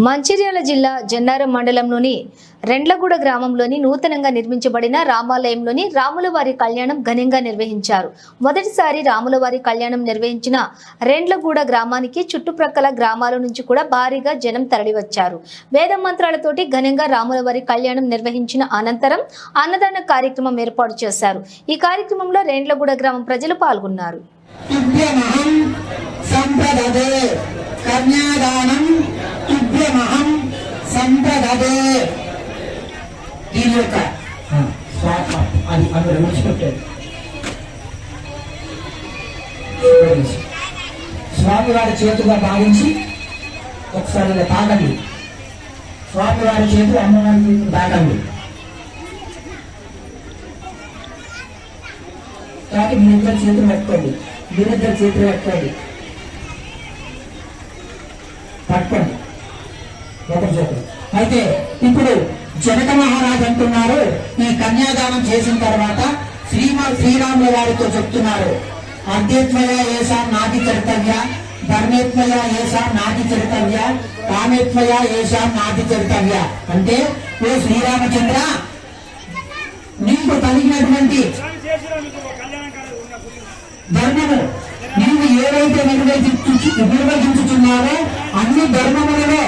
మంచిర్యాల జిల్లా జన్నారం మండలంలోని రెండ్లగూడ గ్రామంలోని నూతనంగా నిర్మించబడిన రామాలయంలోని రాములవారి కళ్యాణం ఘనంగా నిర్వహించారు. మొదటిసారి రాములవారి కళ్యాణం నిర్వహించిన రెండ్లగూడ గ్రామానికి చుట్టుప్రక్కల గ్రామాల నుంచి కూడా భారీగా జనం తరలివచ్చారు. వేద మంత్రాలతోటి ఘనంగా రాములవారి కళ్యాణం నిర్వహించిన అనంతరం అన్నదాన కార్యక్రమం ఏర్పాటు చేశారు. ఈ కార్యక్రమంలో రెండ్లగూడ గ్రామం ప్రజలు పాల్గొన్నారు. కన్యాదానం తుభ్యమహం సంప్రదదే. దీని యొక్క అది అందులో విడిచిపెట్టాడు. స్వామివారి చేతుగా భావించి ఒకసారి ఇలా తాగండి. స్వామివారి చేతులు అమ్మవారి చేతులు తాగండి. కాబట్టి మీరిద్దరు చేతులు పెట్టుకోండి, మీరిద్దరు చేతులు పెట్టుకోండి, పట్టుకోండి ఒకరి చేతులు. అయితే ఇప్పుడు జనక మహారాజు అంటున్నారు, ఈ కన్యాదానం చేసిన తర్వాత శ్రీరాముల వారితో చెప్తున్నారు, అద్యత్వయ ఏషా నాటి చరితవ్య, ధర్మేత్వయ ఏషా నాటి చరితవ్య, కామేత్వయ ఏషా నాటి చరితవ్య. అంటే ఓ శ్రీరామచంద్ర, నీకు కలిగినటువంటి ధర్మము నీవు ఏవైతే నిర్వహించుతున్నారో అన్ని ధర్మములలో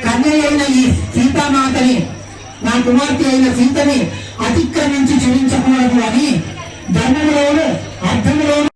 కన్య అయిన ఈ సీతామాతని, నా కుమార్తె అయిన సీతని అతిక్రమించి చూపించకూడదు అని ధర్మములోను అర్థములోను